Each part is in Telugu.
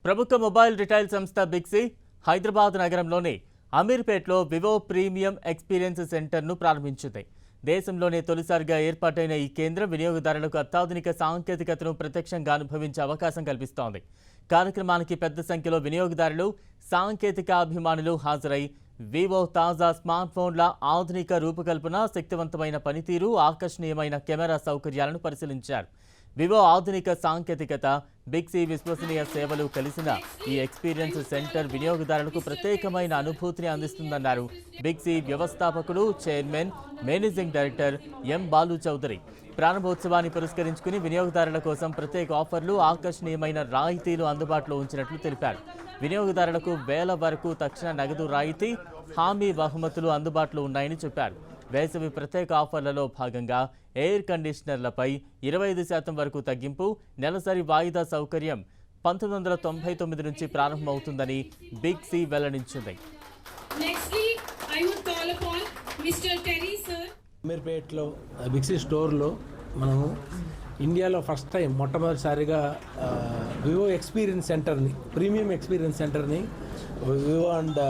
ప్రభుత్వ మొబైల్ రిటైల్ సంస్థ బిగ్సీ హైదరాబాద్ నగరంలోని అమీర్పేట్లో వివో ప్రీమియం ఎక్స్పీరియన్స్ సెంటర్ను ప్రారంభించింది. దేశంలోనే తొలిసారిగా ఏర్పాటైన ఈ కేంద్రం వినియోగదారులకు అత్యాధునిక సాంకేతికతను ప్రత్యక్షంగా అనుభవించే అవకాశం కల్పిస్తోంది. కార్యక్రమానికి పెద్ద సంఖ్యలో వినియోగదారులు, సాంకేతిక అభిమానులు హాజరై వివో తాజా స్మార్ట్ ఫోన్ల ఆధునిక రూపకల్పన, శక్తివంతమైన పనితీరు, ఆకర్షణీయమైన కెమెరా సౌకర్యాలను పరిశీలించారు. వివో ఆధునిక సాంకేతికత, బిగ్సీ విశ్వసనీయ సేవలు కలిసిన ఈ ఎక్స్పీరియన్స్ సెంటర్ వినియోగదారులకు ప్రత్యేకమైన అనుభూతిని అందిస్తుందన్నారు బిగ్సీ వ్యవస్థాపకులు, chairman, managing director M Balu Chowdary. ప్రారంభోత్సవాన్ని పురస్కరించుకుని వినియోగదారుల కోసం ప్రత్యేక ఆఫర్లు, ఆకర్షణీయమైన రాయితీలు అందుబాటులో ఉంచినట్లు తెలిపారు. వినియోగదారులకు వేల వరకు తక్షణ నగదు రాయితీ, హామీ బహుమతులు అందుబాటులో ఉన్నాయని చెప్పారు. వేసవి ప్రత్యేక ఆఫర్లలో భాగంగా ఎయిర్ కండిషనర్లపై 25% వరకు తగ్గింపు, నెలసరి వాయిదా సౌకర్యం 1999 నుంచి ప్రారంభమవుతుందని బిగ్సీ వెల్లడించింది. అమీర్పేట్లో బిగ్సీ స్టోర్లో మనము ఇండియాలో ఫస్ట్ టైం మొట్టమొదటిసారిగా వివో ఎక్స్పీరియన్స్ సెంటర్ని, ప్రీమియం ఎక్స్పీరియన్స్ సెంటర్ని వివో అండ్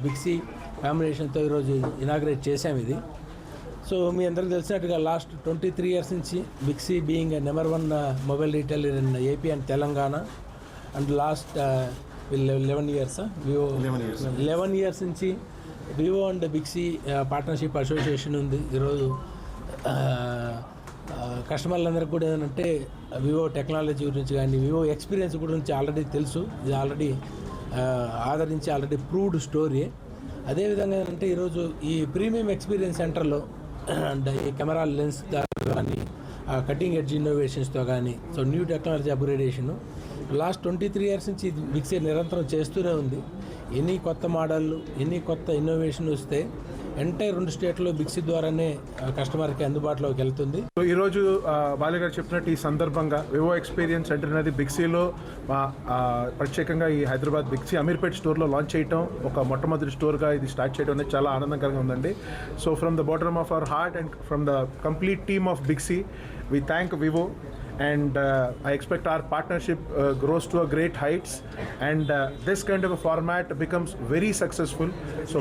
బిగ్సీ కాంబినేషన్తో ఈరోజు ఇనాగ్రేట్ చేశాం. ఇది సో మీ అందరికీ తెలిసినట్టుగా లాస్ట్ 23 years నుంచి Big C being number 1 mobile retailer in AP and Telangana, and last 11 years Vivo 11 years నుంచి Vivo and Big C partnership association ఉంది. ఈరోజు కస్టమర్లందరికీ కూడా ఏంటంటే వివో టెక్నాలజీ గురించి కానీ వివో ఎక్స్పీరియన్స్ గురించి ఆల్రెడీ తెలుసు. ఇది ఆల్రెడీ ఆదరించి ఆల్రెడీ ప్రూవ్డ్ స్టోరీ. అదేవిధంగా ఏంటంటే ఈరోజు ఈ ప్రీమియం ఎక్స్పీరియన్స్ సెంటర్లో అండ్ ఈ కెమెరా లెన్స్ కానీ కటింగ్ ఎడ్జ్ ఇన్నోవేషన్స్తో కానీ so new technology upgradation last 23 years నుంచి బిగ్సీ నిరంతరం చేస్తూనే ఉంది. ఎన్ని కొత్త మోడళ్ళు, ఎన్ని కొత్త ఇన్నోవేషన్ వస్తే ఎంటైర్ 2 స్టేట్లో బిగ్సీ ద్వారానే కస్టమర్కి అందుబాటులోకి వెళ్తుంది. ఈరోజు బాలు గారు చెప్పినట్టు ఈ సందర్భంగా వివో ఎక్స్పీరియన్స్ సెంటర్ అనేది బిగ్సీలో ప్రత్యేకంగా ఈ హైదరాబాద్ బిగ్సీ అమీర్పేట్ స్టోర్లో లాంచ్ చేయడం, ఒక మొట్టమొదటి స్టోర్గా ఇది స్టార్ట్ చేయడం అనేది చాలా ఆనందకరంగా ఉందండి. So from the bottom of our heart and from the complete team of Big C we thank Vivo, and I expect our partnership grows to a great heights, and this kind of a format becomes very successful. So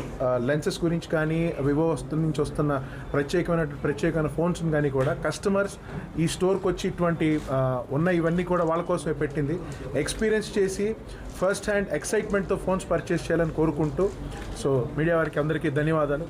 lenses gurinchi కానీ వివో నుంచి వస్తున్న ప్రత్యేకమైన ఫోన్స్ కానీ కూడా కస్టమర్స్ ఈ స్టోర్కి వచ్చి ఇటువంటి ఉన్న ఇవన్నీ కూడా వాళ్ళ కోసమే పెట్టింది, ఎక్స్పీరియన్స్ చేసి ఫస్ట్ హ్యాండ్ ఎక్సైట్మెంట్తో ఫోన్స్ పర్చేస్ చేయాలని కోరుకుంటూ, సో మీడియా వారికి అందరికీ ధన్యవాదాలు.